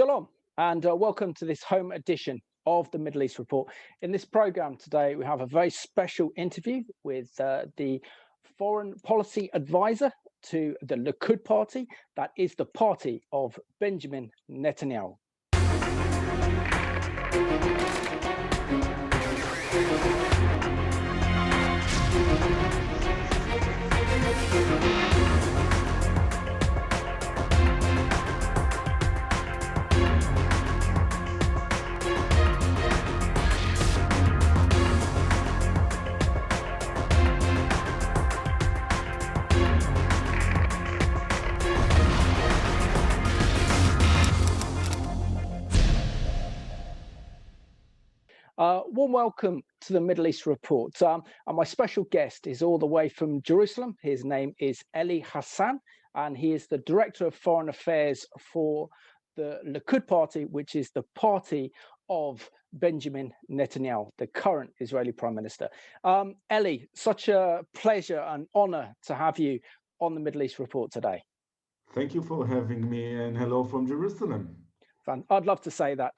Shalom, and welcome to this home edition of the Middle East Report. In this program today, we have a very special interview with the foreign policy advisor to the Likud party, that is the party of Benjamin Netanyahu. Warm welcome to the Middle East Report. And my special guest is all the way from Jerusalem. His name is Eli Hazan, and he is the Director of Foreign Affairs for the Likud party, which is the party of Benjamin Netanyahu, the current Israeli Prime Minister. Eli, such a pleasure and honor to have you on the Middle East Report today. Thank you for having me, and hello from Jerusalem. I'd love to say that.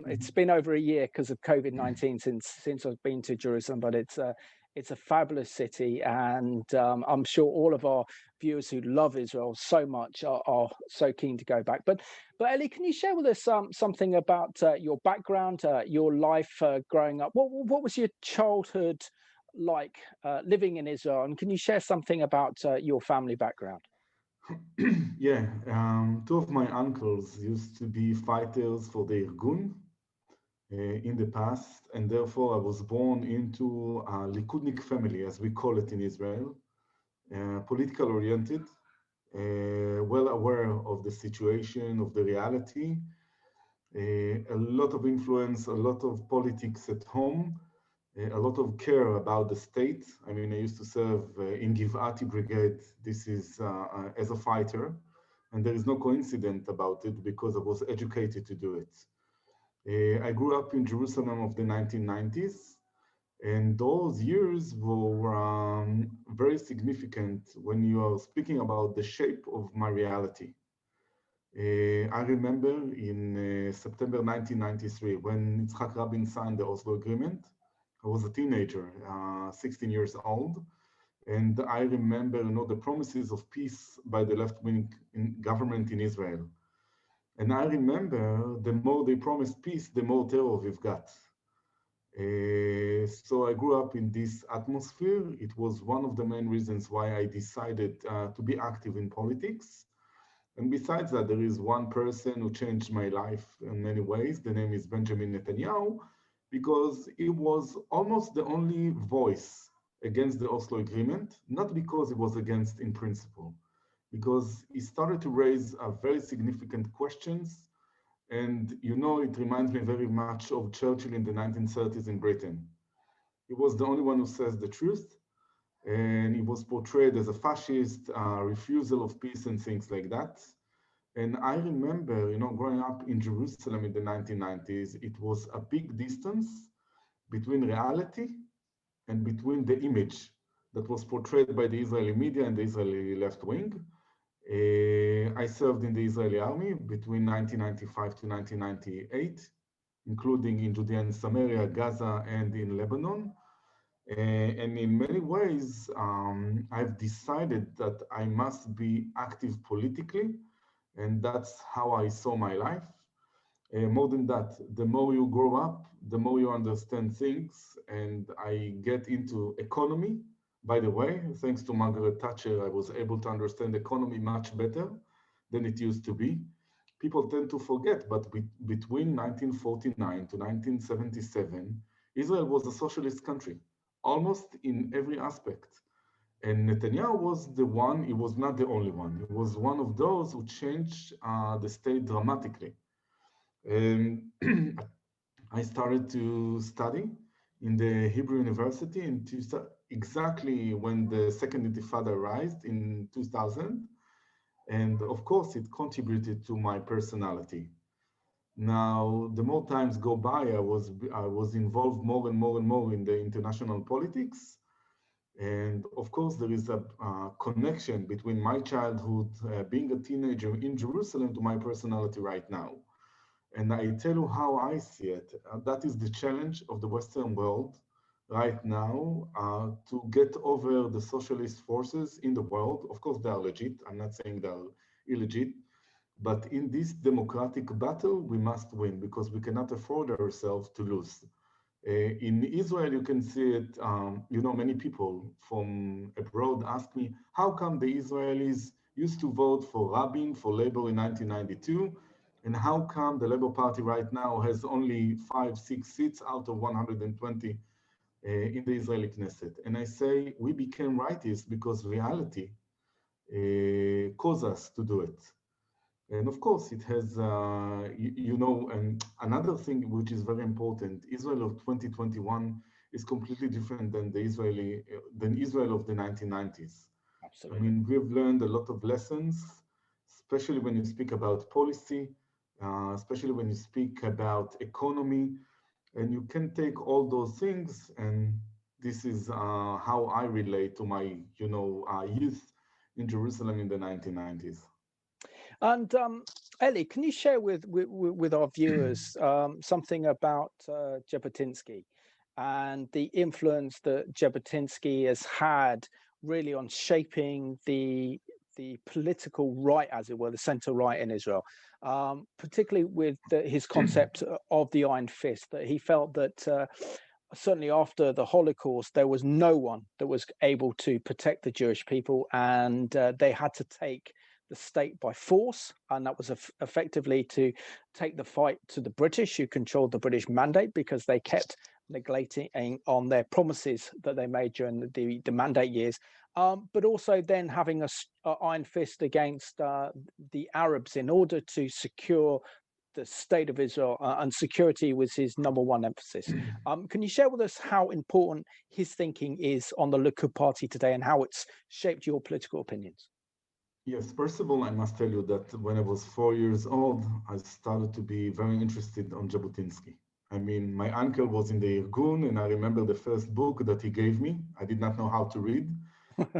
It's been over a year because of COVID-19 since I've been to Jerusalem, but it's a fabulous city, and I'm sure all of our viewers who love Israel so much are so keen to go back. But Eli, can you share with us something about your background, your life growing up? What was your childhood like living in Israel, and can you share something about your family background? Yeah, two of my uncles used to be fighters for the Irgun in the past, and therefore I was born into a Likudnik family, as we call it in Israel, political oriented, well aware of the situation, of the reality, a lot of influence, a lot of politics at home, a lot of care about the state. I mean, I used to serve in Givati Brigade. This is as a fighter, and there is no coincidence about it because I was educated to do it. I grew up in Jerusalem of the 1990s, and those years were very significant when you are speaking about the shape of my reality. I remember in September 1993, when Yitzhak Rabin signed the Oslo Agreement. I was a teenager, 16 years old, and I remember, the promises of peace by the left-wing government in Israel. And I remember the more they promised peace, the more terror we've got. So I grew up in this atmosphere. It was one of the main reasons why I decided to be active in politics. And besides that, there is one person who changed my life in many ways. The name is Benjamin Netanyahu, because he was almost the only voice against the Oslo Agreement, not because he was against in principle, because he started to raise very significant questions. And it reminds me very much of Churchill in the 1930s in Britain. He was the only one who says the truth, and he was portrayed as a fascist, refusal of peace and things like that. And I remember, growing up in Jerusalem in the 1990s, it was a big distance between reality and between the image that was portrayed by the Israeli media and the Israeli left wing. I served in the Israeli army between 1995 to 1998, including in Judea and Samaria, Gaza, and in Lebanon. And in many ways, I've decided that I must be active politically. And that's how I saw my life. More than that, the more you grow up, the more you understand things. And I get into economy. By the way, thanks to Margaret Thatcher, I was able to understand economy much better than it used to be. People tend to forget, but between 1949 to 1977, Israel was a socialist country, almost in every aspect. And Netanyahu was the one, he was not the only one. He was one of those who changed the state dramatically. And I started to study in the Hebrew University exactly when the Second Intifada arose in 2000. And of course, it contributed to my personality. Now, the more times go by, I was involved more and more in the international politics. And of course, there is a connection between my childhood, being a teenager in Jerusalem, to my personality right now. And I tell you how I see it. That is the challenge of the Western world right now, to get over the socialist forces in the world. Of course, they are legit. I'm not saying they are illegit. But in this democratic battle, we must win because we cannot afford ourselves to lose. In Israel, you can see it, many people from abroad ask me, how come the Israelis used to vote for Rabin, for Labor in 1992, and how come the Labour Party right now has only 5, 6 seats out of 120 in the Israeli Knesset? And I say, we became rightists because reality caused us to do it. And of course, it has, and another thing which is very important, Israel of 2021 is completely different than than Israel of the 1990s. I Absolutely. mean, we've learned a lot of lessons, especially when you speak about policy, especially when you speak about economy, and you can take all those things, and this is how I relate to my, youth in Jerusalem in the 1990s. And Eli, can you share with our viewers something about Jabotinsky and the influence that Jabotinsky has had really on shaping the political right, as it were, the center right in Israel, particularly with his concept of the iron fist, that he felt that certainly after the Holocaust, there was no one that was able to protect the Jewish people, and they had to take the state by force, and that was effectively to take the fight to the British, who controlled the British mandate because they kept neglecting on their promises that they made during the mandate years, but also then having a iron fist against the Arabs in order to secure the state of Israel, and security was his number one emphasis. Can you share with us how important his thinking is on the Likud party today and how it's shaped your political opinions? Yes, first of all, I must tell you that when I was 4 years old, I started to be very interested on Jabotinsky. I mean, my uncle was in the Irgun, and I remember the first book that he gave me. I did not know how to read.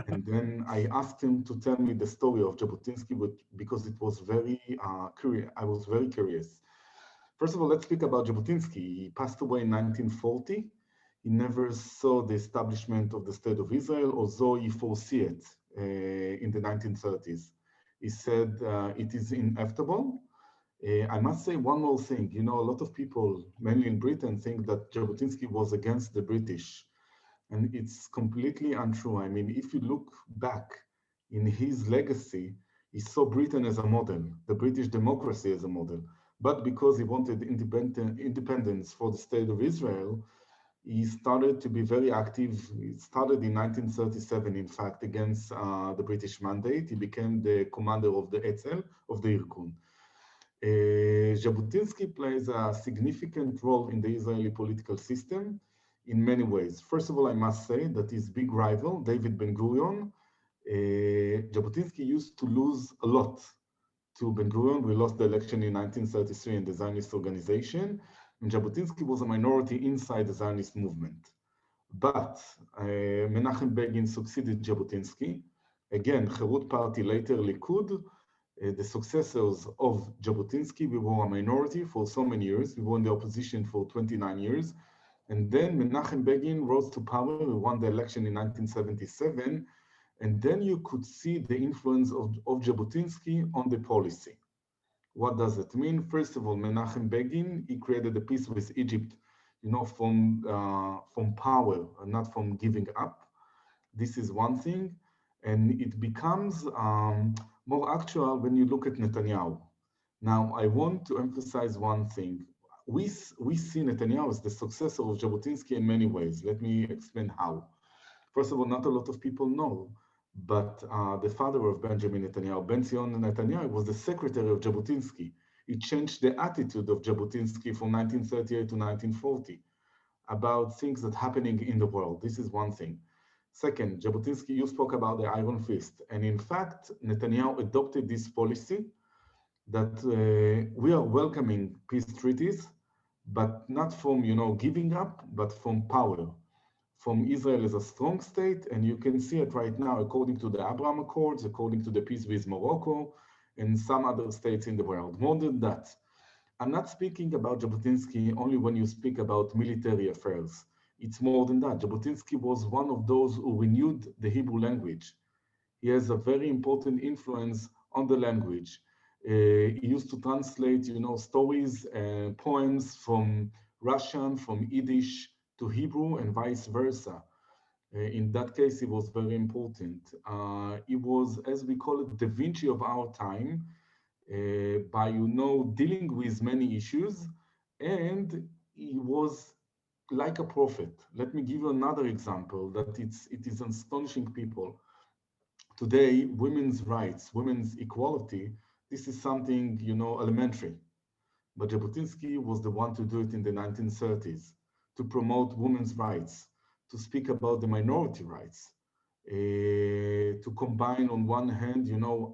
And then I asked him to tell me the story of Jabotinsky because it was very curious. I was very curious. First of all, let's speak about Jabotinsky. He passed away in 1940. He never saw the establishment of the State of Israel, although he foresaw it in the 1930s. He said it is inevitable. I must say one more thing. You know, a lot of people, mainly in Britain, think that Jabotinsky was against the British. And it's completely untrue. I mean, if you look back in his legacy, he saw Britain as a model, the British democracy as a model. But because he wanted independence for the state of Israel, he started to be very active. It started in 1937, in fact, against the British mandate. He became the commander of the Etzel, of the Irgun. Jabotinsky plays a significant role in the Israeli political system in many ways. First of all, I must say that his big rival, David Ben-Gurion, Jabotinsky used to lose a lot to Ben-Gurion. We lost the election in 1933 in the Zionist organization, and Jabotinsky was a minority inside the Zionist movement. But Menachem Begin succeeded Jabotinsky. Again, Herut Party, later Likud, the successors of Jabotinsky. We were a minority for so many years. We were in the opposition for 29 years. And then Menachem Begin rose to power. We won the election in 1977. And then you could see the influence of Jabotinsky on the policy. What does it mean? First of all, Menachem Begin, he created a peace with Egypt, you know, from power and not from giving up. This is one thing. And it becomes more actual when you look at Netanyahu. Now, I want to emphasize one thing. We see Netanyahu as the successor of Jabotinsky in many ways. Let me explain how. First of all, not a lot of people know, but the father of Benjamin Netanyahu, Ben-Zion Netanyahu, was the secretary of Jabotinsky. It changed the attitude of Jabotinsky from 1938 to 1940 about things that are happening in the world. This is one thing. Second, Jabotinsky, you spoke about the iron fist. And in fact, Netanyahu adopted this policy that we are welcoming peace treaties, but not from, giving up, but from power. from Israel as a strong state, and you can see it right now according to the Abraham Accords, according to the peace with Morocco, and some other states in the world. More than that, I'm not speaking about Jabotinsky only when you speak about military affairs. It's more than that. Jabotinsky was one of those who renewed the Hebrew language. He has a very important influence on the language. He used to translate, stories and poems from Russian, from Yiddish to Hebrew, and vice versa. In that case, he was very important. He was, as we call it, Da Vinci of our time, by, dealing with many issues, and he was like a prophet. Let me give you another example that it is astonishing people. Today, women's rights, women's equality, this is something, elementary. But Jabotinsky was the one to do it in the 1930s, to promote women's rights, to speak about the minority rights, to combine on one hand,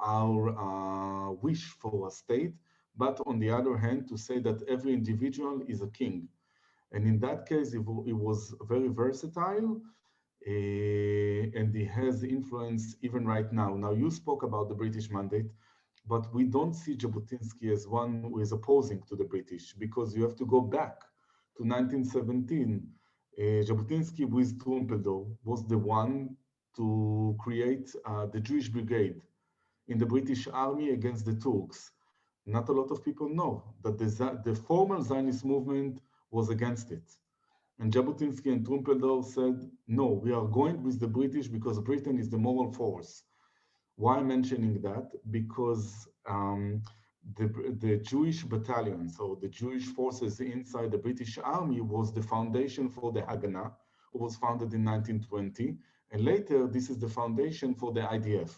our wish for a state, but on the other hand, to say that every individual is a king. And in that case, it was very versatile, and he has influence even right now. Now, you spoke about the British mandate, but we don't see Jabotinsky as one who is opposing to the British, because you have to go back to 1917. Jabotinsky with Trumpeldor was the one to create the Jewish Brigade in the British Army against the Turks. Not a lot of people know that the formal Zionist movement was against it. And Jabotinsky and Trumpeldor said, no, we are going with the British because Britain is the moral force. Why mentioning that? Because the Jewish battalions, or the Jewish forces inside the British Army, was the foundation for the Haganah, who was founded in 1920. And later, this is the foundation for the IDF.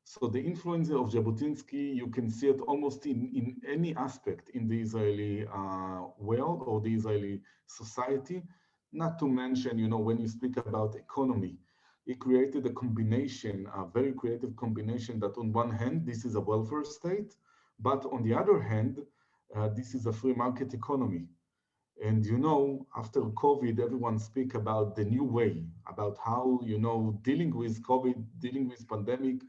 So the influence of Jabotinsky, you can see it almost in any aspect in the Israeli world or the Israeli society. Not to mention, when you speak about economy, he created a combination, a very creative combination, that on one hand, this is a welfare state, but on the other hand, this is a free market economy. And after COVID, everyone speak about the new way, about how, dealing with COVID, dealing with pandemic,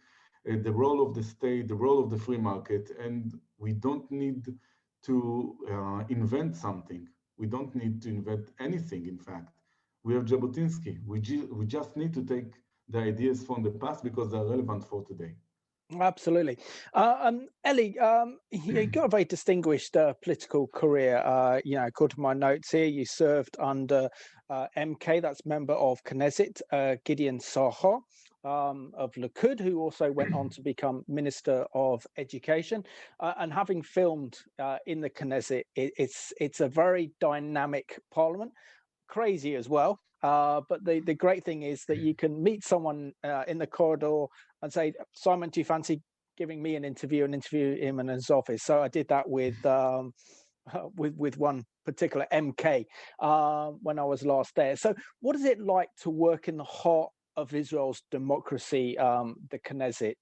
the role of the state, the role of the free market. And we don't need to invent something. We don't need to invent anything, in fact. We have Jabotinsky. We just need to take the ideas from the past because they're relevant for today. Absolutely. Eli, you got a very distinguished political career. According to my notes here, you served under MK, that's member of Knesset, Gideon Sachar, of Likud, who also went on to become Minister of Education. And having filmed in the Knesset, it's a very dynamic parliament, crazy as well. But the great thing is that you can meet someone in the corridor and say, Simon, do you fancy giving me an interview, and interview him in his office? So I did that with one particular MK when I was last there. So what is it like to work in the heart of Israel's democracy, the Knesset,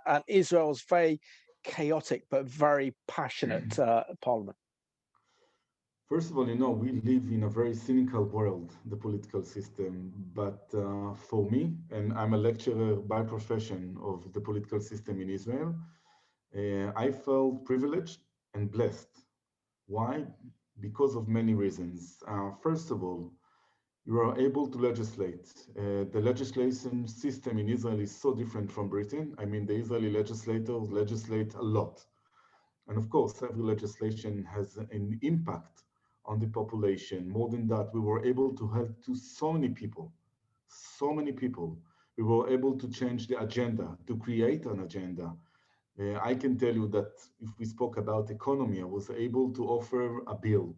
and Israel's very chaotic but very passionate parliament? First of all, we live in a very cynical world, the political system. But for me, and I'm a lecturer by profession of the political system in Israel, I felt privileged and blessed. Why? Because of many reasons. First of all, you are able to legislate. The legislation system in Israel is so different from Britain. I mean, the Israeli legislators legislate a lot. And of course, every legislation has an impact on the population. More than that, we were able to help to so many people. We were able to change the agenda, to create an agenda. I can tell you that if we spoke about economy, I was able to offer a bill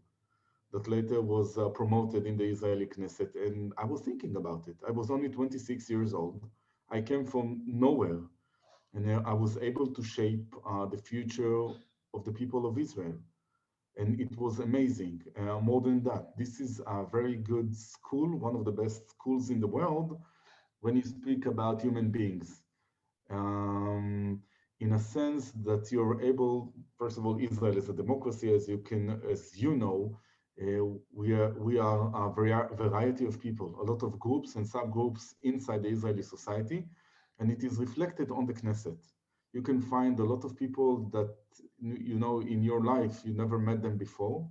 that later was promoted in the Israeli Knesset. And I was thinking about it. I was only 26 years old. I came from nowhere. And I was able to shape the future of the people of Israel. And it was amazing. More than that, this is a very good school, one of the best schools in the world, when you speak about human beings. In a sense that you're able, first of all, Israel is a democracy, as you know, We are a variety of people, a lot of groups and subgroups inside the Israeli society, and it is reflected on the Knesset. You can find a lot of people that you know in your life you never met them before,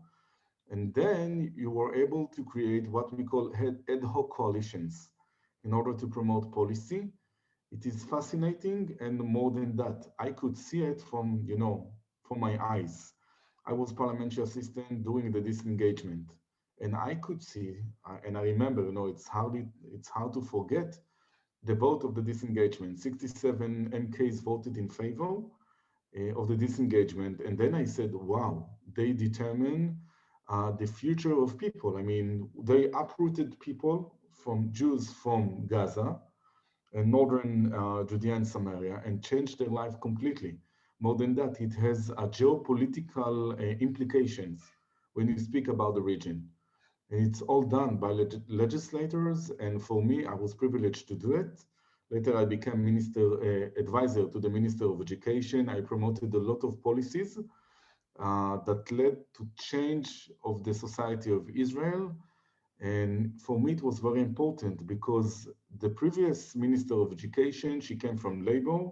and then you were able to create what we call ad hoc coalitions in order to promote policy. It is fascinating, and more than that, I could see it from, you know, from my eyes. I was parliamentary assistant doing the disengagement, and I could see, and I remember, you know, it's hard to forget the vote of the disengagement. 67 MKs voted in favor of the disengagement, and then I said, wow, they determine the future of people. I mean, they uprooted people from Jews from Gaza and northern Judea and Samaria and changed their life completely. More than that, it has geopolitical implications when you speak about the region. And it's all done by legislators, and for me, I was privileged to do it. Later, I became advisor to the Minister of Education. I promoted a lot of policies that led to change of the society of Israel. And for me, it was very important because the previous Minister of Education, she came from Labour.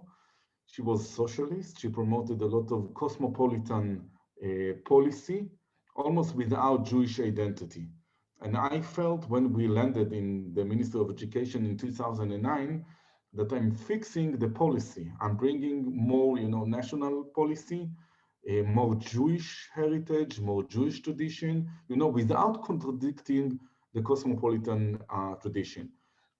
She was socialist. She promoted a lot of cosmopolitan policy, almost without Jewish identity. And I felt when we landed in the Minister of Education in 2009 that I'm fixing the policy. I'm bringing more, you know, national policy, more Jewish heritage, more Jewish tradition, you know, without contradicting the cosmopolitan tradition.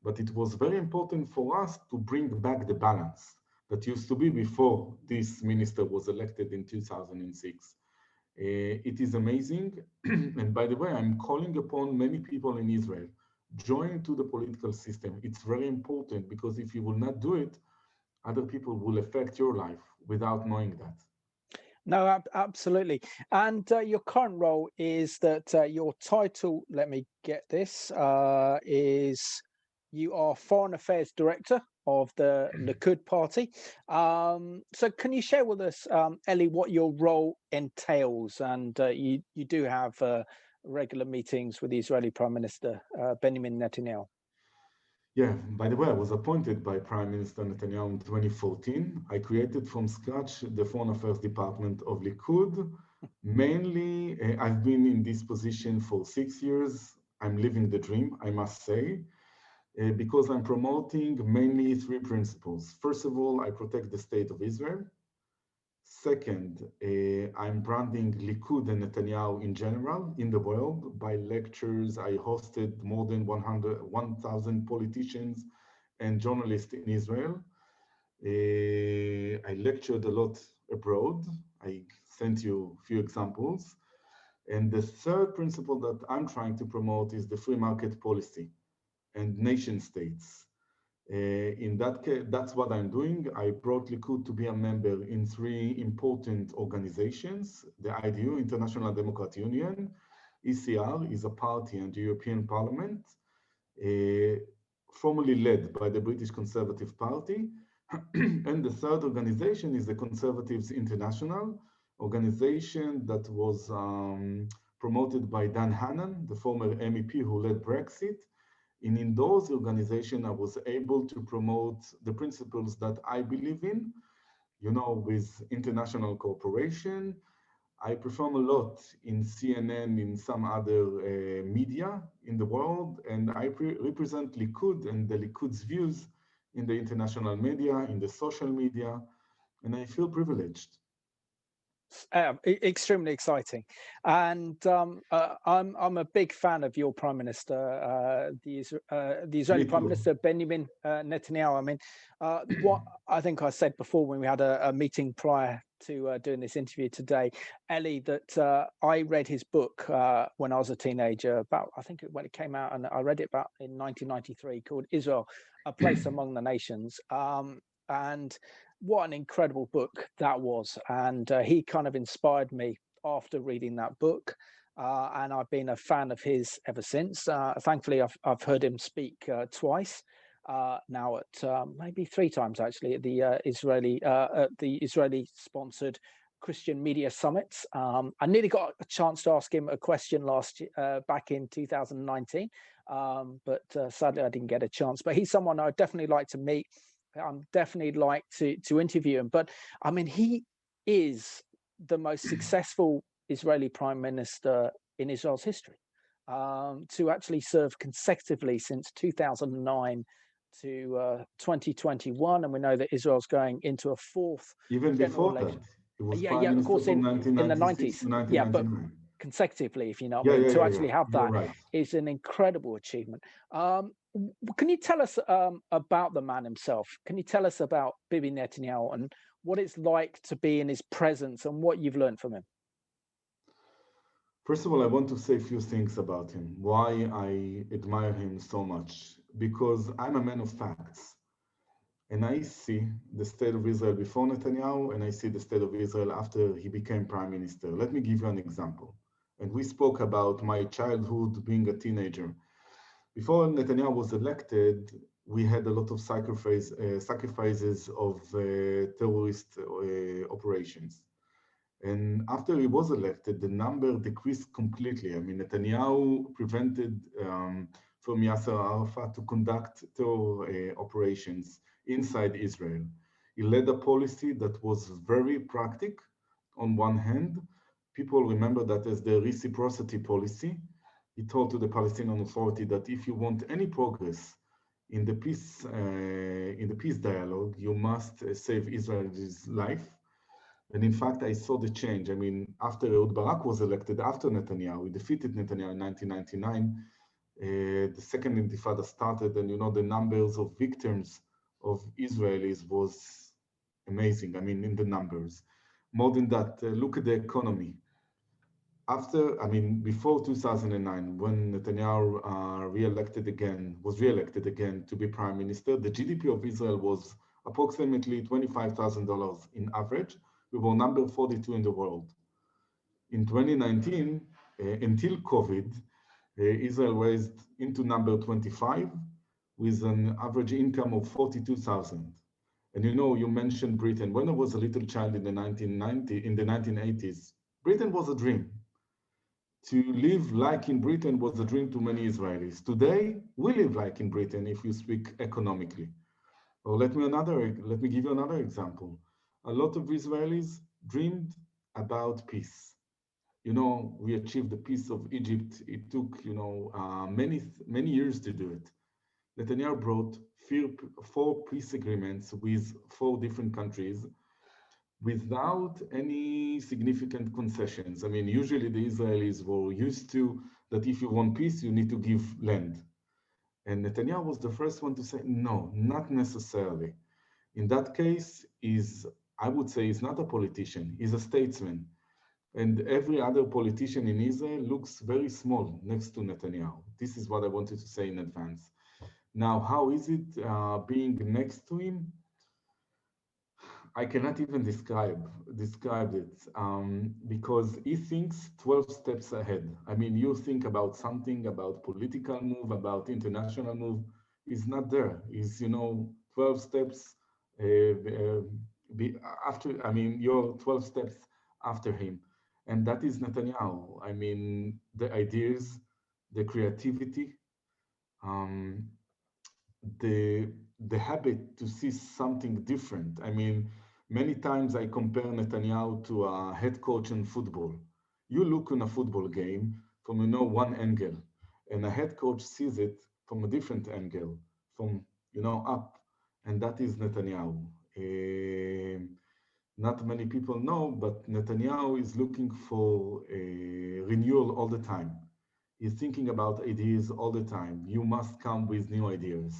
But it was very important for us to bring back the balance that used to be before this minister was elected in 2006. It is amazing. And by the way, I'm calling upon many people in Israel, join to the political system. It's very important because if you will not do it, other people will affect your life without knowing that. No, absolutely. And your current role is that your title, let me get this, is you are Foreign Affairs Director of the Likud party. So can you share with us, Ellie, what your role entails? And you do have regular meetings with the Israeli Prime Minister, Benjamin Netanyahu. Yeah, by the way, I was appointed by Prime Minister Netanyahu in 2014. I created from scratch the Foreign Affairs Department of Likud. Mainly, I've been in this position for 6 years. I'm living the dream, I must say, because I'm promoting mainly three principles. First of all, I protect the state of Israel. Second, I'm branding Likud and Netanyahu in general in the world by lectures. I hosted more than 1,000 politicians and journalists in Israel. I lectured a lot abroad. I sent you a few examples. And the third principle that I'm trying to promote is the free market policy and nation states. In that case, that's what I'm doing. I brought Likud to be a member in three important organizations: the IDU, International Democrat Union, ECR is a party and the European Parliament, formerly led by the British Conservative Party. And the third organization is the Conservatives International, organization that was promoted by Dan Hannan, the former MEP who led Brexit. And in those organizations, I was able to promote the principles that I believe in, you know, with international cooperation. I perform a lot in CNN, in some other media in the world, and I represent Likud and the Likud's views in the international media, in the social media, and I feel privileged. Extremely exciting, and I'm a big fan of your Prime Minister, the Israeli Prime Minister Benjamin Netanyahu. I mean, what I think I said before when we had a meeting prior to doing this interview today, Ellie, that I read his book when I was a teenager. About I think when it came out, and I read it about in 1993, called Israel: A Place Among the Nations, and what an incredible book that was. And he kind of inspired me after reading that book. And I've been a fan of his ever since. Thankfully, I've heard him speak twice now, at maybe three times actually, at the Israeli sponsored Christian media summits. I nearly got a chance to ask him a question back in 2019, but sadly I didn't get a chance. But he's someone I'd definitely like to meet. I'm definitely like to interview him. But I mean, he is the most successful Israeli prime minister in Israel's history, to actually serve consecutively since 2009 to 2021, and we know that Israel's going into a fourth Even general before that, election. he was Yeah, prime yeah, of minister course, from in the 1996 90s. to Yeah, but 1999. consecutively, if you know what Yeah, I mean, yeah, to yeah, actually yeah. have You're that right. is an incredible achievement. Can you tell us about the man himself? Can you tell us about Bibi Netanyahu and what it's like to be in his presence and what you've learned from him? First of all, I want to say a few things about him, why I admire him so much, because I'm a man of facts. And I see the state of Israel before Netanyahu, and I see the state of Israel after he became prime minister. Let me give you an example. And we spoke about my childhood being a teenager. Before Netanyahu was elected, we had a lot of sacrifices of terrorist operations. And after he was elected, the number decreased completely. I mean, Netanyahu prevented from Yasser Arafat to conduct terror operations inside Israel. He led a policy that was very practical on one hand. People remember that as the reciprocity policy. He told to the Palestinian Authority that if you want any progress in the peace dialogue, you must save Israel's life. And in fact, I saw the change. I mean, after Ehud Barak was elected, after Netanyahu, he defeated Netanyahu in 1999. The second intifada started, and the numbers of victims of Israelis was amazing. I mean, in the numbers. More than that, look at the economy. Before 2009, when Netanyahu was re-elected again to be prime minister, the GDP of Israel was approximately $25,000 in average. We were number 42 in the world. In 2019, until COVID, Israel raised into number 25 with an average income of 42,000. And you mentioned Britain. When I was a little child in the 1980s, Britain was a dream. To live like in Britain was a dream to many Israelis. Today, we live like in Britain if you speak economically. Or let me give you another example. A lot of Israelis dreamed about peace. We achieved the peace of Egypt. It took, many years to do it. Netanyahu brought four peace agreements with 4 different countries without any significant concessions. I mean, usually the Israelis were used to that if you want peace, you need to give land. And Netanyahu was the first one to say, no, not necessarily. In that case, I would say, is not a politician, he's a statesman. And every other politician in Israel looks very small next to Netanyahu. This is what I wanted to say in advance. Now, how is it being next to him? I cannot even describe it because he thinks 12 steps ahead. I mean, you think about something, about political move, about international move, is not there. Is 12 steps you're 12 steps after him, and that is Netanyahu. I mean, the ideas, the creativity, um, the habit to see something different. I mean, many times I compare Netanyahu to a head coach in football. You look in a football game from one angle, and a head coach sees it from a different angle, from up, and that is Netanyahu. Not many people know, but Netanyahu is looking for renewal all the time. He's thinking about ideas all the time. You must come with new ideas.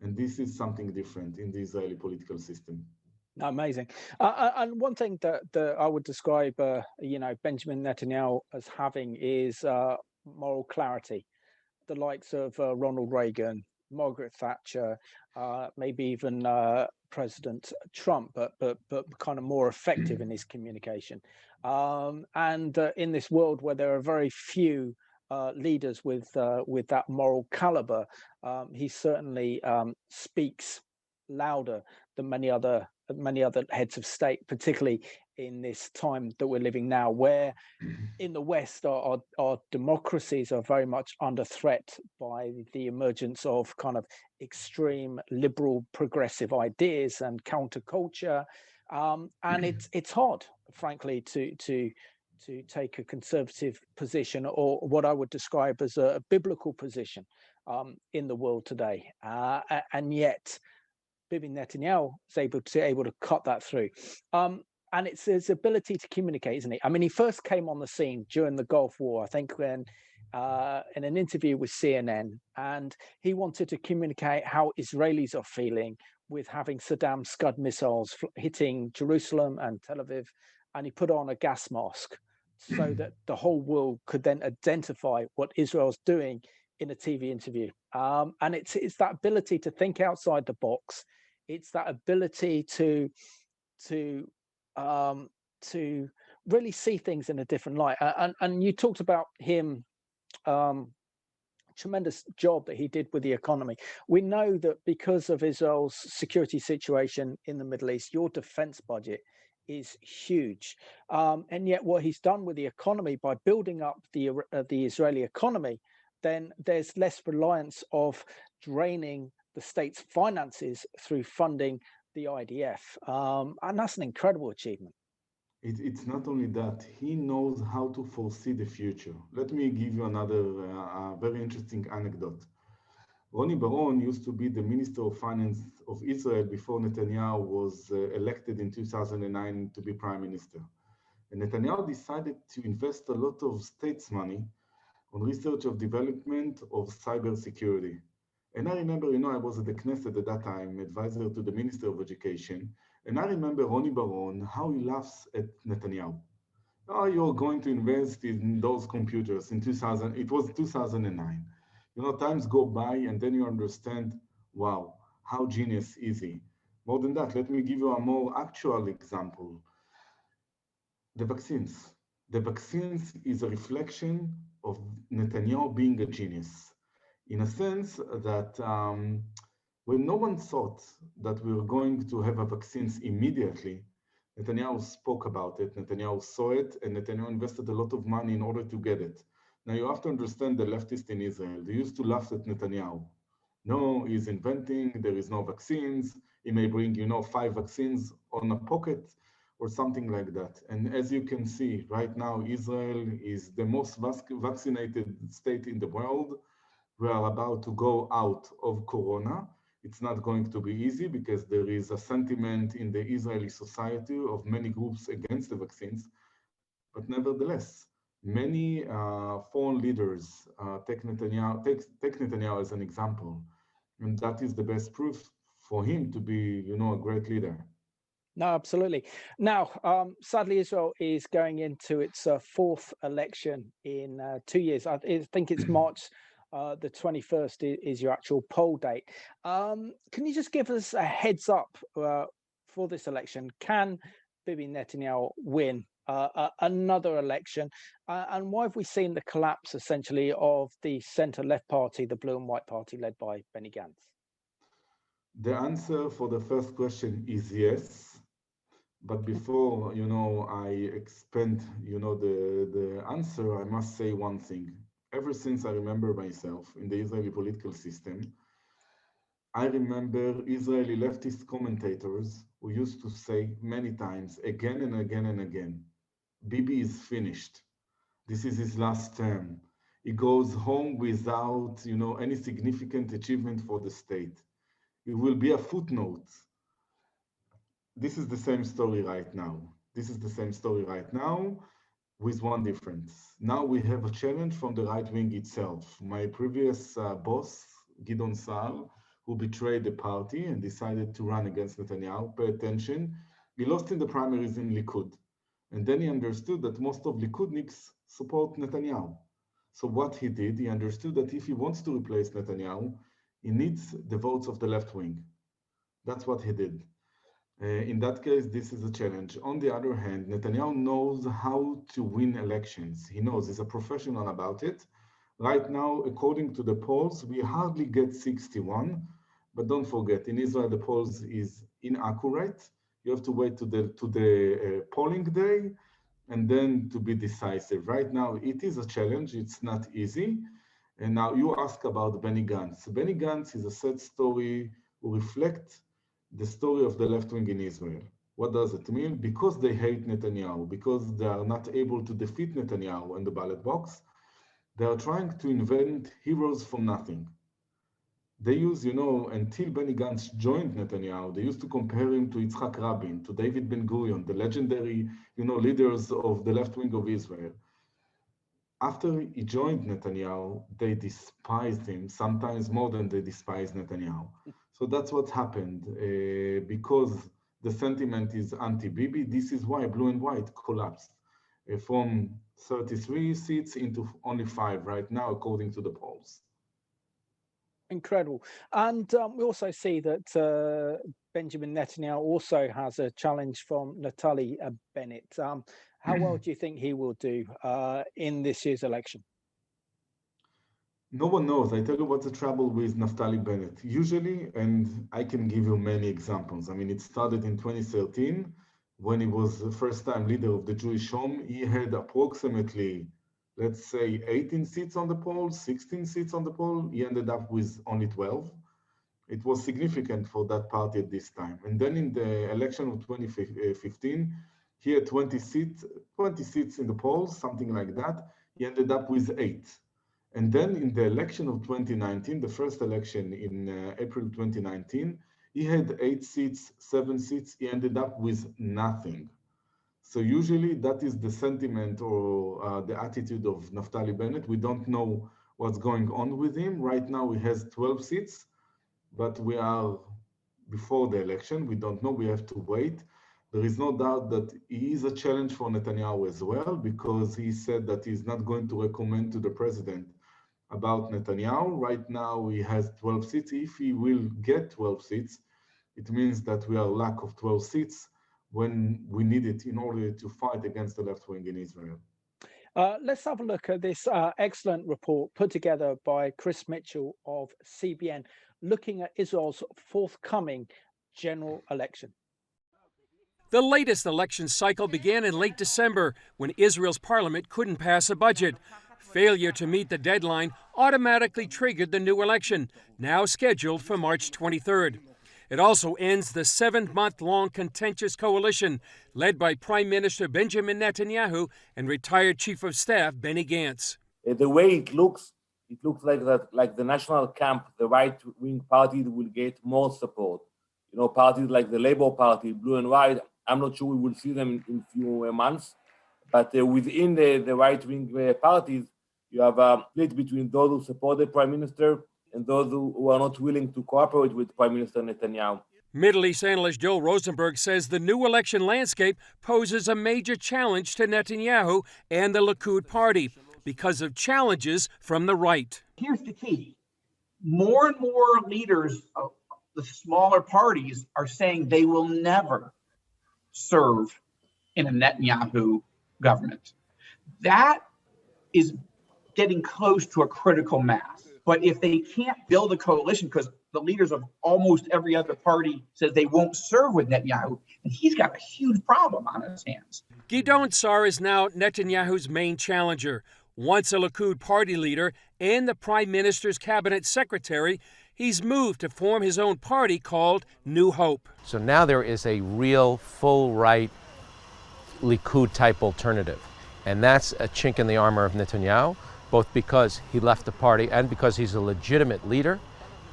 And this is something different in the Israeli political system. Amazing. And one thing that I would describe, Benjamin Netanyahu as having is moral clarity. The likes of Ronald Reagan, Margaret Thatcher, maybe even President Trump, but kind of more effective in his communication. And in this world where there are very few leaders with that moral caliber, he certainly speaks louder than many other many other heads of state, particularly in this time that we're living now, where in the West, our democracies are very much under threat by the emergence of kind of extreme liberal progressive ideas and counterculture. And it's hard, frankly, to take a conservative position, or what I would describe as a biblical position in the world today. And yet, Bibi Netanyahu is able to cut that through. And it's his ability to communicate, isn't it? I mean, he first came on the scene during the Gulf War, I think, when in an interview with CNN, and he wanted to communicate how Israelis are feeling with having Saddam Scud missiles hitting Jerusalem and Tel Aviv, and he put on a gas mask so that the whole world could then identify what Israel's doing in a TV interview. And it's that ability to think outside the box. It's that ability to really see things in a different light. And you talked about him, tremendous job that he did with the economy. We know that because of Israel's security situation in the Middle East, your defense budget is huge. And yet what he's done with the economy by building up the Israeli economy, then there's less reliance of draining the state's finances through funding the IDF. And that's an incredible achievement. It's not only that, he knows how to foresee the future. Let me give you another very interesting anecdote. Ronnie Bar-On used to be the Minister of Finance of Israel before Netanyahu was elected in 2009 to be Prime Minister. And Netanyahu decided to invest a lot of state's money on research of development of cybersecurity. And I remember, I was at the Knesset at that time, advisor to the Minister of Education. And I remember Ronnie Bar-On, how he laughs at Netanyahu. Oh, you're going to invest in those computers in 2000, it was 2009. Times go by and then you understand, wow, how genius is he? More than that, let me give you a more actual example. The vaccines. The vaccines is a reflection of Netanyahu being a genius, in a sense that when no one thought that we were going to have a vaccines immediately, Netanyahu spoke about it, Netanyahu saw it, and Netanyahu invested a lot of money in order to get it. Now you have to understand the leftists in Israel. They used to laugh at Netanyahu. No, he's inventing, there is no vaccines. He may bring, 5 vaccines on a pocket or something like that. And as you can see, right now, Israel is the most vaccinated state in the world. We are about to go out of Corona. It's not going to be easy because there is a sentiment in the Israeli society of many groups against the vaccines. But nevertheless, many foreign leaders take Netanyahu as an example. And that is the best proof for him to be, a great leader. No, absolutely. Now, sadly, Israel is going into its 4th election in 2 years. I think it's March the 21st is your actual poll date. Can you just give us a heads up for this election? Can Bibi Netanyahu win another election? And why have we seen the collapse, essentially, of the centre-left party, the Blue and White Party, led by Benny Gantz? The answer for the first question is yes. But before, I expand, the answer, I must say one thing. Ever since I remember myself in the Israeli political system, I remember Israeli leftist commentators who used to say many times, again and again and again, Bibi is finished. This is his last term. He goes home without, any significant achievement for the state. It will be a footnote. This is the same story right now. This is the same story right now, with one difference. Now we have a challenge from the right wing itself. My previous boss, Gideon Saar, who betrayed the party and decided to run against Netanyahu, pay attention, he lost in the primaries in Likud. And then he understood that most of Likudniks support Netanyahu. So what he did, he understood that if he wants to replace Netanyahu, he needs the votes of the left wing. That's what he did. In that case, this is a challenge. On the other hand, Netanyahu knows how to win elections. He knows, he's a professional about it. Right now, according to the polls, we hardly get 61. But don't forget, in Israel, the polls is inaccurate. You have to wait to the polling day and then to be decisive. Right now, it is a challenge. It's not easy. And now you ask about Benny Gantz. Benny Gantz is a sad story who reflects the story of the left wing in Israel. What does it mean? Because they hate Netanyahu, because they are not able to defeat Netanyahu in the ballot box, they are trying to invent heroes from nothing. They use, until Benny Gantz joined Netanyahu, they used to compare him to Yitzhak Rabin, to David Ben-Gurion, the legendary, leaders of the left wing of Israel. After he joined Netanyahu, they despised him, sometimes more than they despise Netanyahu. So that's what happened. Because the sentiment is anti-Bibi, this is why Blue and White collapsed from 33 seats into only 5 right now, according to the polls. Incredible. And we also see that Benjamin Netanyahu also has a challenge from Naftali Bennett. How well do you think he will do in this year's election? No one knows. I tell you what's the trouble with Naftali Bennett. Usually, and I can give you many examples. I mean, it started in 2013 when he was the first-time leader of the Jewish Home. He had approximately, let's say, 18 seats on the poll, 16 seats on the poll. He ended up with only 12. It was significant for that party at this time. And then in the election of 2015, he had 20 seats in the polls, something like that. He ended up with 8. And then in the election of 2019, the first election in April 2019, he had 8 seats, 7 seats. He ended up with nothing. So usually that is the sentiment or the attitude of Naftali Bennett. We don't know what's going on with him. Right now he has 12 seats, but we are before the election. We don't know. We have to wait. There is no doubt that he is a challenge for Netanyahu as well, because he said that he's not going to recommend to the president about Netanyahu. Right now he has 12 seats. If he will get 12 seats, it means that we are lack of 12 seats when we need it in order to fight against the left wing in Israel. Let's have a look at this excellent report put together by Chris Mitchell of CBN, looking at Israel's forthcoming general election. The latest election cycle began in late December when Israel's parliament couldn't pass a budget. Failure to meet the deadline automatically triggered the new election, now scheduled for March 23rd. It also ends the 7-month-long contentious coalition led by Prime Minister Benjamin Netanyahu and retired Chief of Staff Benny Gantz. The way it looks like the national camp, the right-wing party will get more support. Parties like the Labour Party, Blue and White, I'm not sure we will see them in a few months. But within the right-wing parties, you have a split between those who support the Prime Minister and those who are not willing to cooperate with Prime Minister Netanyahu. Middle East analyst Joel Rosenberg says the new election landscape poses a major challenge to Netanyahu and the Likud party because of challenges from the right. Here's the key. More and more leaders of the smaller parties are saying they will never serve in a Netanyahu government. That is getting close to a critical mass. But if they can't build a coalition, because the leaders of almost every other party says they won't serve with Netanyahu, and he's got a huge problem on his hands. Gideon Sa'ar is now Netanyahu's main challenger. Once a Likud party leader and the Prime Minister's cabinet secretary, he's moved to form his own party called New Hope. So now there is a real full right Likud-type alternative. And that's a chink in the armor of Netanyahu, both because he left the party and because he's a legitimate leader,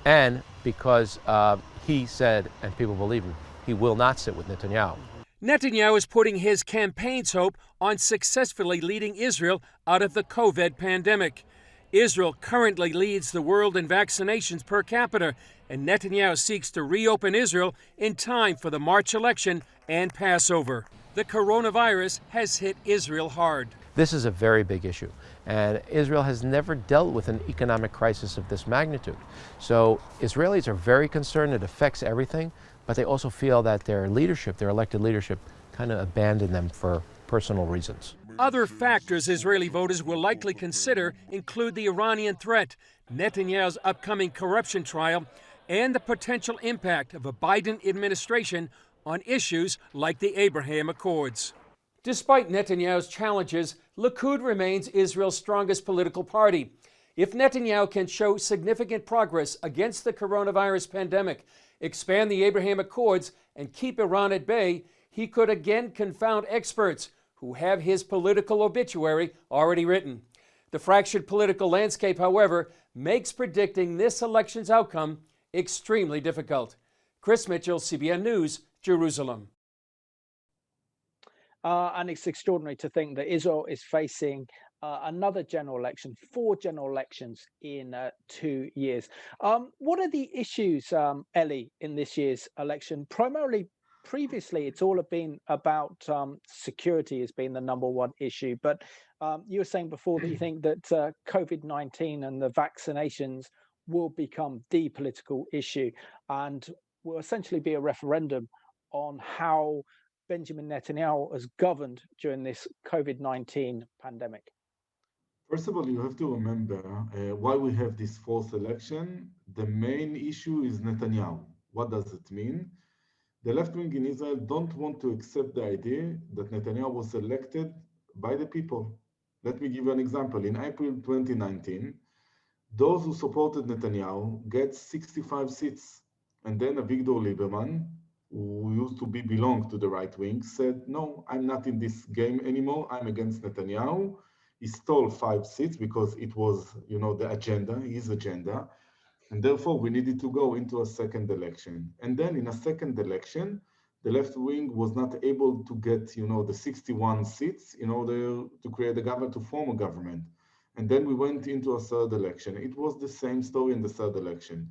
and because he said, and people believe him, he will not sit with Netanyahu. Netanyahu is putting his campaign's hope on successfully leading Israel out of the COVID pandemic. Israel currently leads the world in vaccinations per capita, and Netanyahu seeks to reopen Israel in time for the March election and Passover. The coronavirus has hit Israel hard. This is a very big issue, and Israel has never dealt with an economic crisis of this magnitude. So Israelis are very concerned. It affects everything, but they also feel that their leadership, their elected leadership, kind of abandoned them for personal reasons. Other factors Israeli voters will likely consider include the Iranian threat, Netanyahu's upcoming corruption trial, and the potential impact of a Biden administration on issues like the Abraham Accords. Despite Netanyahu's challenges, Likud remains Israel's strongest political party. If Netanyahu can show significant progress against the coronavirus pandemic, expand the Abraham Accords, and keep Iran at bay, he could again confound experts who have his political obituary already written. The fractured political landscape, however, makes predicting this election's outcome extremely difficult. Chris Mitchell, CBN News, Jerusalem. And it's extraordinary to think that Israel is facing another general election, 4 general elections in 2 years. What are the issues, Ellie, in this year's election? Primarily, previously, it's all been about security has been the number one issue. But you were saying before that you think that COVID-19 and the vaccinations will become the political issue and will essentially be a referendum on how Benjamin Netanyahu has governed during this COVID-19 pandemic. First of all, you have to remember why we have this 4th election. The main issue is Netanyahu. What does it mean? The left wing in Israel don't want to accept the idea that Netanyahu was elected by the people. Let me give you an example. In April 2019, those who supported Netanyahu get 65 seats. And then Avigdor Lieberman, who used to belong to the right wing, said, no, I'm not in this game anymore. I'm against Netanyahu. He stole 5 seats because it was, the agenda, his agenda. And therefore, we needed to go into a second election. And then in a second election, the left wing was not able to get, the 61 seats in order to create a government, to form a government. And then we went into a third election. It was the same story in the third election.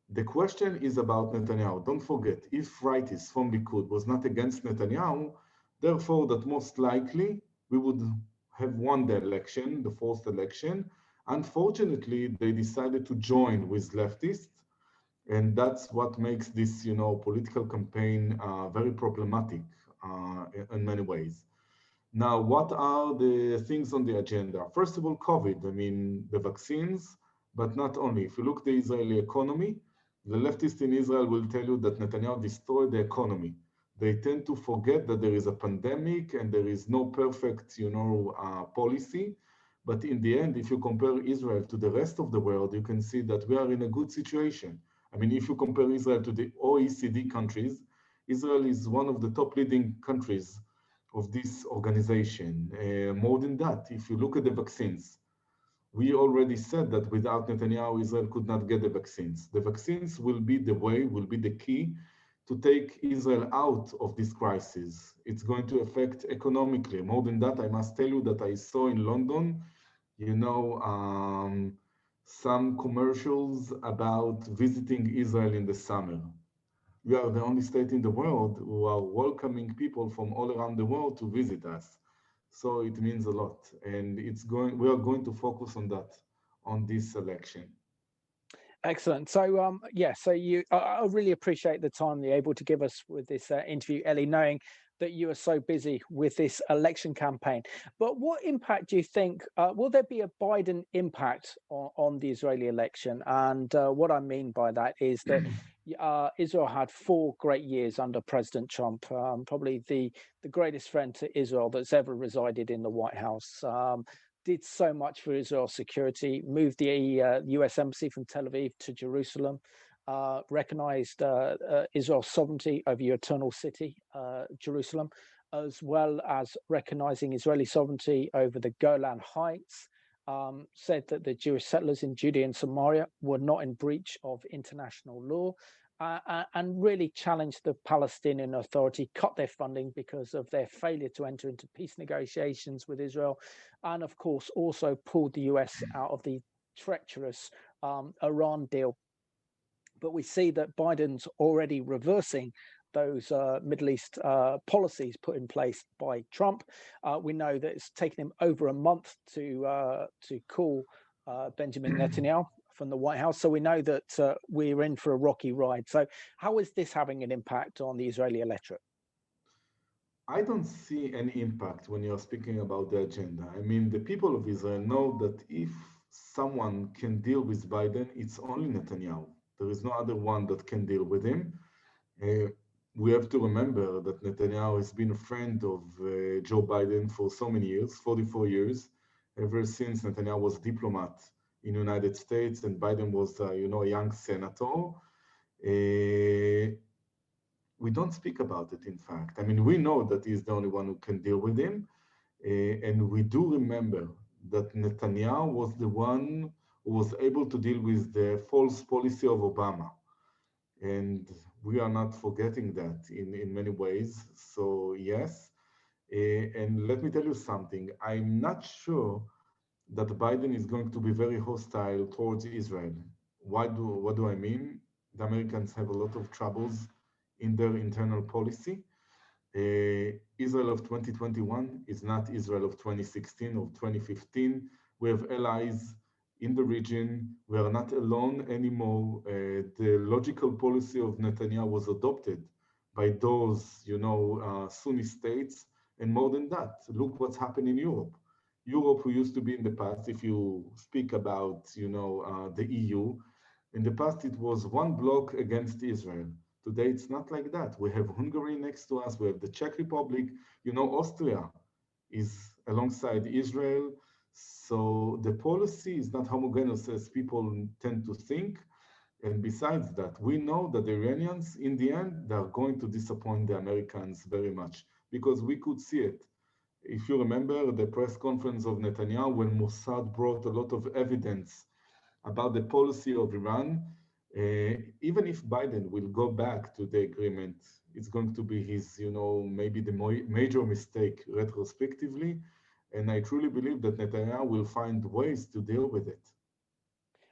The question is about Netanyahu. Don't forget, if rightists from Likud was not against Netanyahu, therefore that most likely we would have won the election, the 4th election. Unfortunately, they decided to join with leftists, and that's what makes this, political campaign very problematic in many ways. Now, what are the things on the agenda? First of all, COVID. I mean, the vaccines, but not only. If you look at the Israeli economy, the leftists in Israel will tell you that Netanyahu destroyed the economy. They tend to forget that there is a pandemic and there is no perfect, policy. But in the end, if you compare Israel to the rest of the world, you can see that we are in a good situation. I mean, if you compare Israel to the OECD countries, Israel is one of the top leading countries of this organization. More than that, if you look at the vaccines, we already said that without Netanyahu, Israel could not get the vaccines. The vaccines will be the way, will be the key to take Israel out of this crisis. It's going to affect economically. More than that, I must tell you that I saw in London, some commercials about visiting Israel in the summer. We are the only state in the world who are welcoming people from all around the world to visit us. So it means a lot, and we are going to focus on that, on this election. Excellent. So, I really appreciate the time you're able to give us with this interview, Ellie, knowing that you are so busy with this election campaign. But what impact do you think, will there be a Biden impact on the Israeli election? And what I mean by that is that Israel had 4 great years under President Trump, probably the greatest friend to Israel that's ever resided in the White House. Did so much for Israel's security, moved the US embassy from Tel Aviv to Jerusalem, recognized Israel's sovereignty over your eternal city, Jerusalem, as well as recognizing Israeli sovereignty over the Golan Heights, said that the Jewish settlers in Judea and Samaria were not in breach of international law, and really challenged the Palestinian Authority, cut their funding because of their failure to enter into peace negotiations with Israel, and of course also pulled the US out of the treacherous Iran deal. But we see that Biden's already reversing those Middle East policies put in place by Trump. We know that it's taken him over a month to call Benjamin Netanyahu from the White House. So we know that we're in for a rocky ride. So how is this having an impact on the Israeli electorate? I don't see any impact when you're speaking about the agenda. I mean, the people of Israel know that if someone can deal with Biden, it's only Netanyahu. There is no other one that can deal with him. we have to remember that Netanyahu has been a friend of Joe Biden for so many years, 44 years, ever since Netanyahu was a diplomat in the United States and Biden was, a young senator. We don't speak about it, in fact. I mean, we know that he's the only one who can deal with him. And we do remember that Netanyahu was the one who was able to deal with the false policy of Obama. And we are not forgetting that in many ways. So yes, and let me tell you something. I'm not sure that Biden is going to be very hostile towards Israel. What do I mean? The Americans have a lot of troubles in their internal policy. Israel of 2021 is not Israel of 2016 or 2015. We have allies in the region. We are not alone anymore. The logical policy of Netanyahu was adopted by those, Sunni states. And more than that, look what's happened in Europe. Europe, who used to be in the past, if you speak about, the EU, in the past it was one bloc against Israel. Today, it's not like that. We have Hungary next to us. We have the Czech Republic. Austria is alongside Israel. So the policy is not homogeneous as people tend to think. And besides that, we know that the Iranians, in the end, they are going to disappoint the Americans very much because we could see it. If you remember the press conference of Netanyahu when Mossad brought a lot of evidence about the policy of Iran, even if Biden will go back to the agreement, it's going to be his, maybe the major mistake retrospectively. And I truly believe that Netanyahu will find ways to deal with it.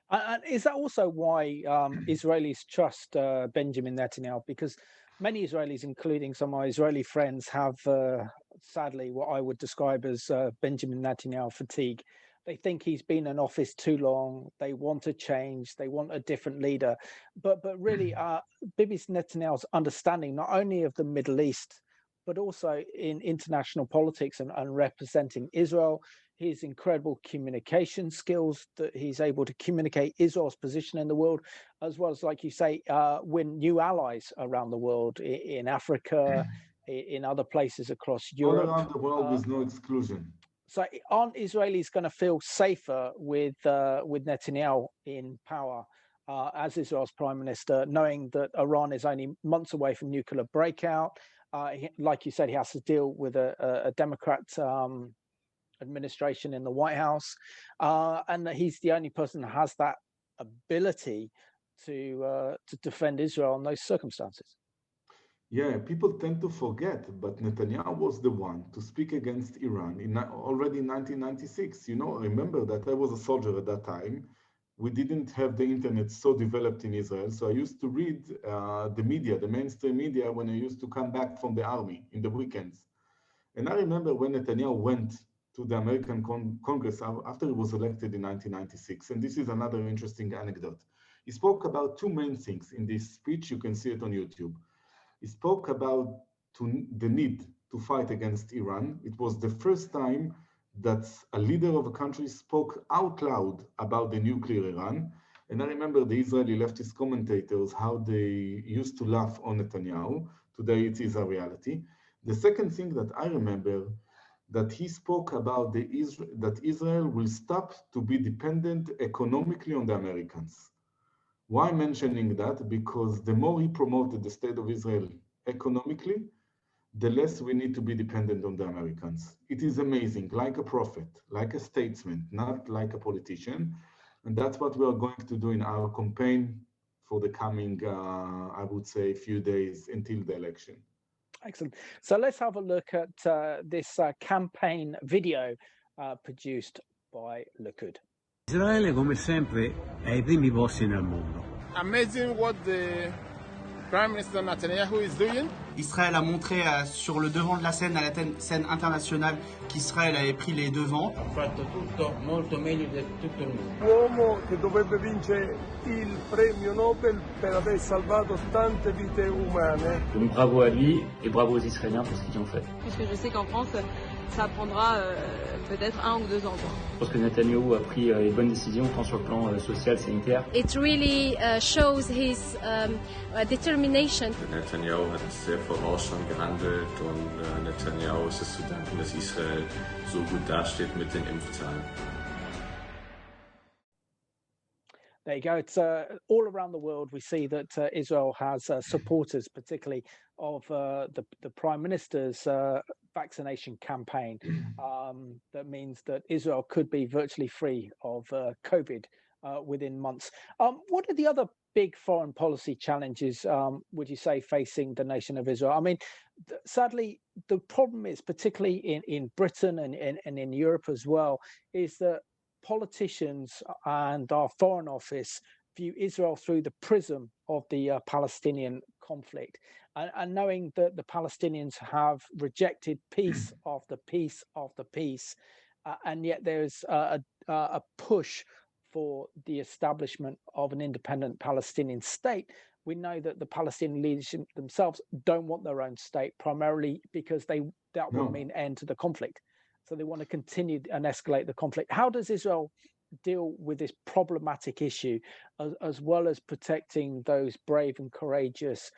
And is that also why Israelis trust Benjamin Netanyahu? Because many Israelis, including some of my Israeli friends, have sadly what I would describe as Benjamin Netanyahu fatigue. They think he's been in office too long. They want a change. They want a different leader. But really, Bibi Netanyahu's understanding not only of the Middle East, but also in international politics and representing Israel, his incredible communication skills, that he's able to communicate Israel's position in the world, as well as, like you say, win new allies around the world, in Africa, in other places across Europe. All around the world with no exclusion. So aren't Israelis going to feel safer with Netanyahu in power as Israel's prime minister, knowing that Iran is only months away from nuclear breakout? Like you said, he has to deal with a Democrat administration in the White House, and that he's the only person that has that ability to defend Israel in those circumstances. Yeah, people tend to forget, but Netanyahu was the one to speak against Iran already in 1996. Remember that I was a soldier at that time. We didn't have the internet so developed in Israel. So I used to read the media, the mainstream media, when I used to come back from the army in the weekends. And I remember when Netanyahu went to the American Congress after he was elected in 1996. And this is another interesting anecdote. He spoke about two main things in this speech. You can see it on YouTube. He spoke about the need to fight against Iran. It was the first time that a leader of a country spoke out loud about the nuclear Iran. And I remember the Israeli leftist commentators, how they used to laugh on Netanyahu. Today it is a reality. The second thing that I remember, that he spoke about that Israel will stop to be dependent economically on the Americans. Why mentioning that? Because the more he promoted the state of Israel economically, the less we need to be dependent on the Americans. It is amazing, like a prophet, like a statesman, not like a politician. And that's what we are going to do in our campaign for the coming, I would say, few days until the election. Excellent. So let's have a look at this campaign video produced by Likud. Israele, come sempre, è ai primi posti nel mondo. Amazing what the Prime Minister Netanyahu is doing. Israël a montré sur le devant de la scène, à la scène internationale, qu'Israël avait pris les devants. Ha fatto tutto molto meglio di tutto il mondo. L'uomo che dovrebbe vincere il premio Nobel per aver salvato tante vite umane. Donc bravo à lui et bravo aux Israéliens pour ce qu'ils ont fait. Puisque je sais qu'en France, ça prendra peut-être 1 ou 2 ans. Je pense que Netanyahu a pris les bonnes décisions, tant sur le plan social, sanitaire. It really shows his determination. Netanyahu hat sehr vorausschauend gehandelt und Netanyahu ist es zu danken, dass Israel so gut dasteht mit den Impfzahlen. There you go. It's all around the world. We see that Israel has supporters, particularly of the Prime Minister's vaccination campaign. That means that Israel could be virtually free of COVID within months. What are the other big foreign policy challenges, would you say, facing the nation of Israel? I mean, sadly, the problem is, particularly in Britain and in Europe as well, is that politicians and our Foreign Office view Israel through the prism of the Palestinian conflict, and knowing that the Palestinians have rejected peace after peace after peace, and yet there's a push for the establishment of an independent Palestinian state. We know that the Palestinian leadership themselves don't want their own state, primarily because that would mean end to the conflict. So they want to continue and escalate the conflict. How does Israel deal with this problematic issue, as well as protecting those brave and courageous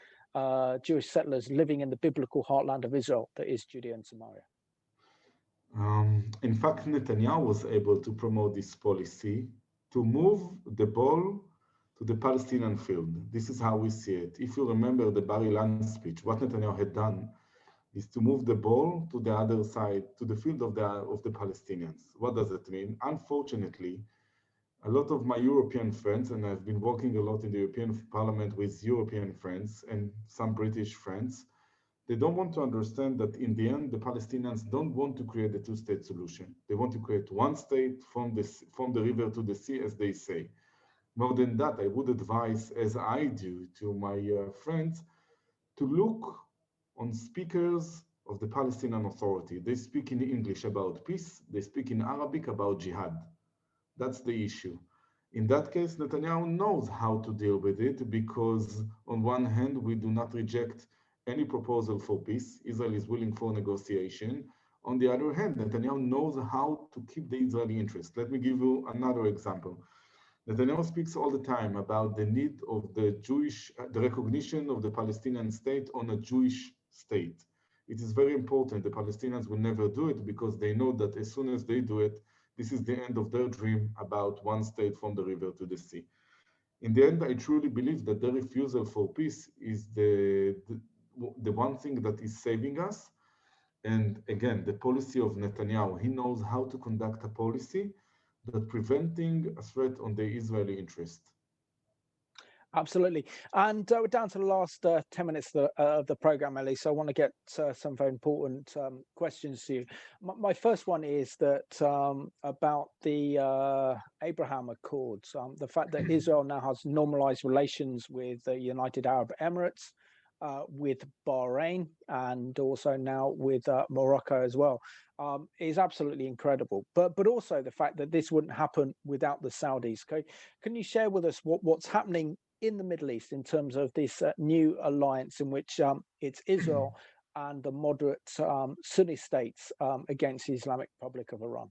Jewish settlers living in the biblical heartland of Israel, that is Judea and Samaria? In fact, Netanyahu was able to promote this policy to move the ball to the Palestinian field. This is how we see it. If you remember the Bar Ilan speech, what Netanyahu had done is to move the ball to the other side, to the field of the Palestinians. What does it mean? Unfortunately, a lot of my European friends, and I've been working a lot in the European Parliament with European friends and some British friends, they don't want to understand that in the end, the Palestinians don't want to create a two-state solution. They want to create one state from the river to the sea, as they say. More than that, I would advise, as I do, to my friends, to look on speakers of the Palestinian Authority. They speak in English about peace. They speak in Arabic about jihad. That's the issue. In that case, Netanyahu knows how to deal with it, because on one hand, we do not reject any proposal for peace. Israel is willing for negotiation. On the other hand, Netanyahu knows how to keep the Israeli interest. Let me give you another example. Netanyahu speaks all the time about the need of the recognition of the Palestinian state on a Jewish state. It is very important. The Palestinians will never do it, because they know that as soon as they do it, this is the end of their dream about one state from the river to the sea. In the end, I truly believe that the refusal for peace is the one thing that is saving us. And again, the policy of Netanyahu, he knows how to conduct a policy that preventing a threat on the Israeli interest. Absolutely. And we're down to the last 10 minutes of the program, Ellie. So I want to get some very important questions to you. My first one is that about the Abraham Accords, the fact that Israel now has normalized relations with the United Arab Emirates, with Bahrain, and also now with Morocco as well, is absolutely incredible. But also the fact that this wouldn't happen without the Saudis. Okay? Can you share with us what's happening in the Middle East in terms of this new alliance in which it's Israel and the moderate Sunni states against the Islamic Republic of Iran?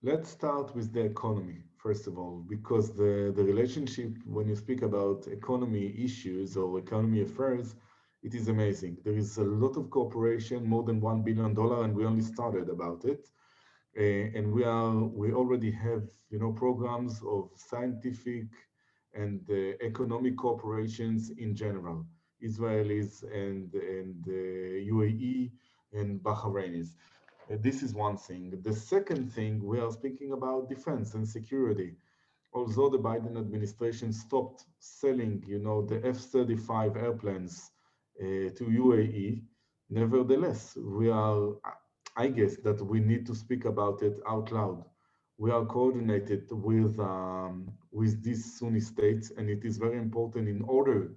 Let's start with the economy, first of all, because the relationship, when you speak about economy issues or economy affairs, it is amazing. There is a lot of cooperation, more than $1 billion, and we only started about it. And we already have, programs of scientific and economic cooperations in general, Israelis and UAE and Bahrainis. This is one thing. The second thing, we are speaking about defense and security. Although the Biden administration stopped selling, the F-35 airplanes to UAE, nevertheless, I guess that we need to speak about it out loud. We are coordinated with these Sunni states, and it is very important in order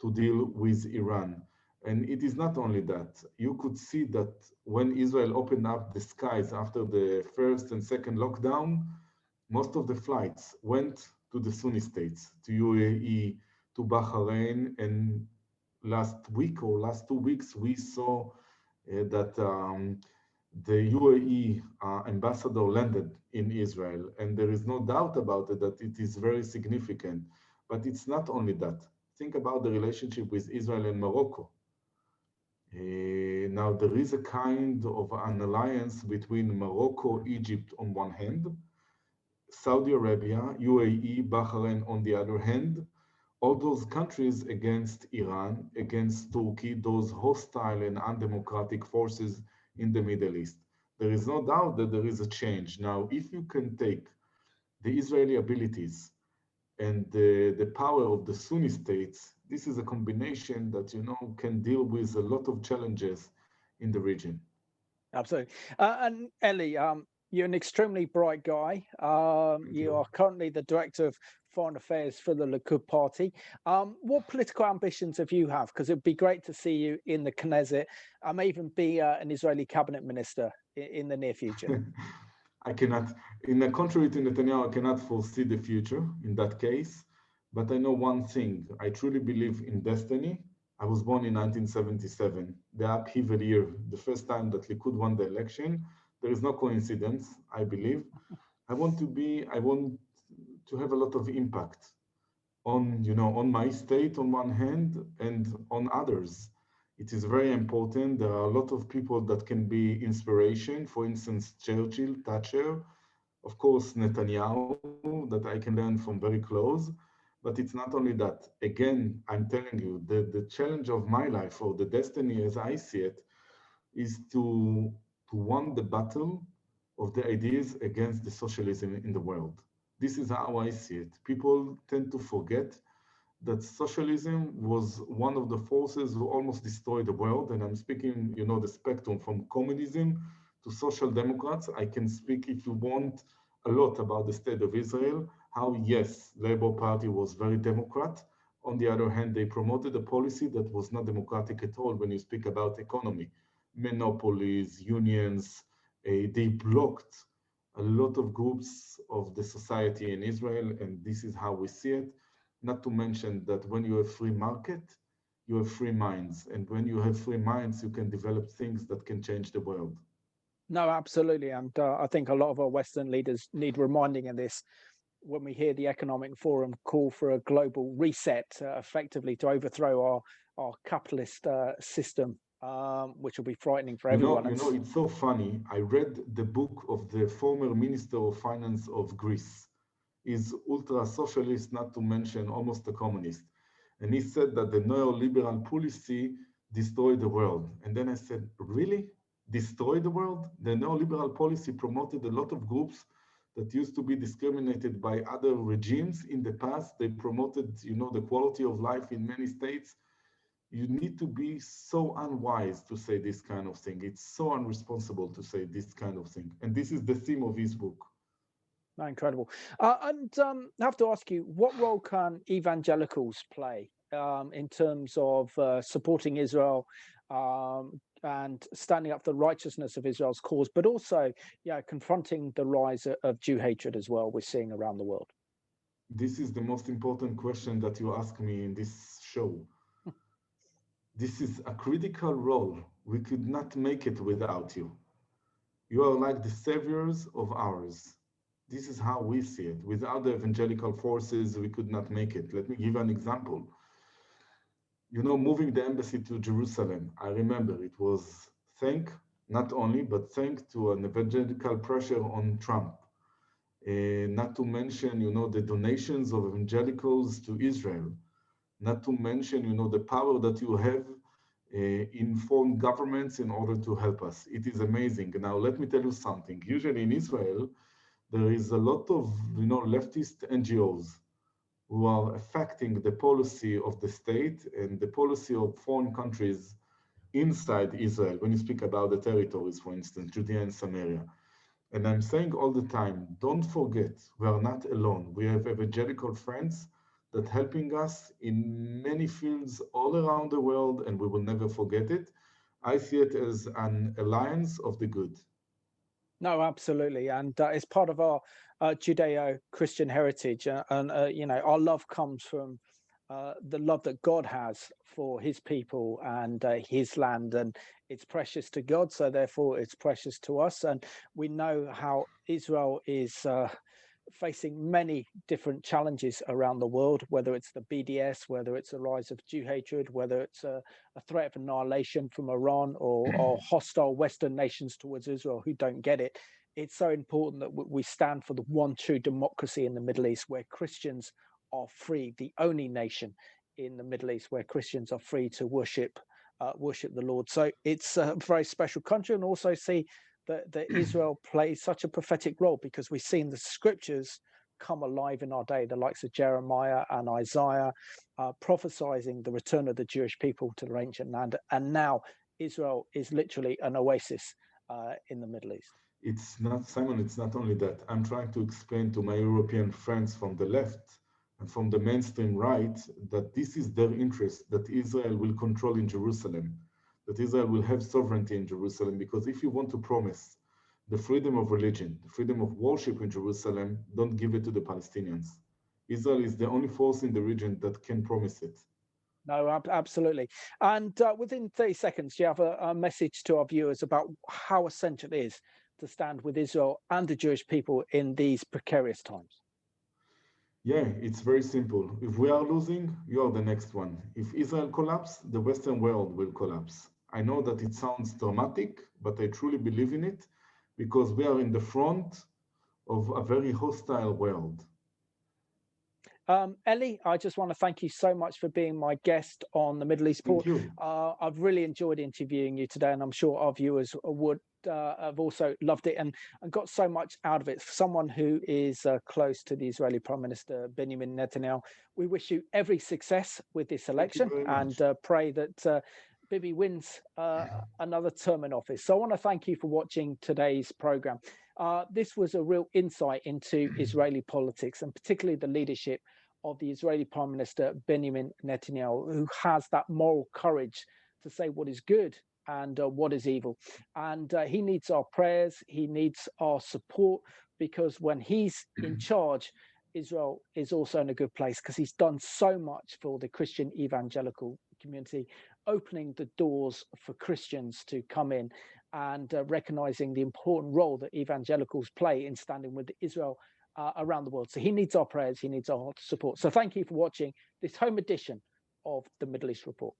to deal with Iran. And it is not only that. You could see that when Israel opened up the skies after the first and second lockdown, most of the flights went to the Sunni states, to UAE, to Bahrain, and last week or last 2 weeks, we saw that the UAE ambassador landed in Israel, and there is no doubt about it that it is very significant. But it's not only that. Think about the relationship with Israel and Morocco. Now, there is a kind of an alliance between Morocco, Egypt on one hand, Saudi Arabia, UAE, Bahrain on the other hand, all those countries against Iran, against Turkey, those hostile and undemocratic forces in the Middle East. There is no doubt that there is a change. Now, if you can take the Israeli abilities and the power of the Sunni states, this is a combination that, you know, can deal with a lot of challenges in the region. Absolutely. And Eli, you're an extremely bright guy. You are currently the director of foreign affairs for the Likud party. What political ambitions have you have? Because it'd be great to see you in the Knesset. I may even be an Israeli cabinet minister in the near future. I cannot, in the contrary to Netanyahu, I cannot foresee the future in that case. But I know one thing. I truly believe in destiny. I was born in 1977, the upheaval year, the first time that Likud won the election. There is no coincidence, I believe. I want to have a lot of impact on, you know, on my state on one hand and on others. It is very important. There are a lot of people that can be inspiration. For instance, Churchill, Thatcher, of course, Netanyahu, that I can learn from very close. But it's not only that. Again, I'm telling you, the challenge of my life, or the destiny as I see it, is to win the battle of the ideas against the socialism in the world. This is how I see it. People tend to forget that socialism was one of the forces who almost destroyed the world. And I'm speaking, you know, the spectrum from communism to social democrats. I can speak, if you want, a lot about the state of Israel, how, yes, Labour Party was very democrat. On the other hand, they promoted a policy that was not democratic at all when you speak about economy. Monopolies, unions, they blocked a lot of groups of the society in Israel, and this is how we see it. Not to mention that when you have free market, you have free minds. And when you have free minds, you can develop things that can change the world. No, absolutely. And I think a lot of our Western leaders need reminding of this when we hear the Economic Forum call for a global reset, effectively to overthrow our capitalist system, which will be frightening for everyone. You know, it's so funny. I read the book of the former Minister of Finance of Greece. He's ultra-socialist, not to mention almost a communist. And he said that the neoliberal policy destroyed the world. And then I said, really? Destroyed the world? The neoliberal policy promoted a lot of groups that used to be discriminated by other regimes in the past. They promoted, you know, the quality of life in many states. You need to be so unwise to say this kind of thing. It's so unresponsible to say this kind of thing. And this is the theme of his book. Incredible. And I have to ask you, what role can evangelicals play in terms of supporting Israel and standing up for the righteousness of Israel's cause, but also, yeah, confronting the rise of Jew hatred as well we're seeing around the world? This is the most important question that you ask me in this show. This is a critical role. We could not make it without you. You are like the saviors of ours. This is how we see it. Without the evangelical forces, we could not make it. Let me give an example. You know, moving the embassy to Jerusalem, I remember it was not only, but thanks to an evangelical pressure on Trump. Not to mention, you know, the donations of evangelicals to Israel. Not to mention, you know, the power that you have in foreign governments in order to help us. It is amazing. Now, let me tell you something. Usually in Israel, there is a lot of, you know, leftist NGOs who are affecting the policy of the state and the policy of foreign countries inside Israel, when you speak about the territories, for instance, Judea and Samaria. And I'm saying all the time, don't forget, we are not alone. We have evangelical friends that helping us in many fields all around the world, and we will never forget it. I see it as an alliance of the good. No, absolutely, and it's part of our Judeo-Christian heritage, and you know, our love comes from the love that God has for His people and His land, and it's precious to God, so therefore it's precious to us. And we know how Israel is facing many different challenges around the world, whether it's the BDS, whether it's a rise of Jew hatred, whether it's a threat of annihilation from Iran or hostile Western nations towards Israel who don't get it. It's so important that we stand for the one true democracy in the Middle East, where Christians are free, the only nation in the Middle East where Christians are free to worship the Lord. So it's a very special country, and also see that Israel plays such a prophetic role, because we've seen the scriptures come alive in our day, the likes of Jeremiah and Isaiah prophesying the return of the Jewish people to their ancient land. And now Israel is literally an oasis in the Middle East. It's not, Simon, it's not only that. I'm trying to explain to my European friends from the left and from the mainstream right that this is their interest, that Israel will control in Jerusalem, that Israel will have sovereignty in Jerusalem. Because if you want to promise the freedom of religion, the freedom of worship in Jerusalem, don't give it to the Palestinians. Israel is the only force in the region that can promise it. No, absolutely. And within 30 seconds, do you have a message to our viewers about how essential it is to stand with Israel and the Jewish people in these precarious times? Yeah, it's very simple. If we are losing, you are the next one. If Israel collapses, the Western world will collapse. I know that it sounds dramatic, but I truly believe in it, because we are in the front of a very hostile world. Eli, I just want to thank you so much for being my guest on the Middle East Report. I've really enjoyed interviewing you today, and I'm sure our viewers would have also loved it and got so much out of it. For someone who is close to the Israeli Prime Minister Benjamin Netanyahu, we wish you every success with this election, and pray that Bibi wins another term in office. So I want to thank you for watching today's program. This was a real insight into Israeli politics, and particularly the leadership of the Israeli Prime Minister Benjamin Netanyahu, who has that moral courage to say what is good and what is evil. And he needs our prayers, he needs our support, because when he's in charge, Israel is also in a good place, because he's done so much for the Christian evangelical community, opening the doors for Christians to come in, and recognizing the important role that evangelicals play in standing with Israel around the world. So he needs our prayers, he needs our support. So thank you for watching this home edition of the Middle East Report.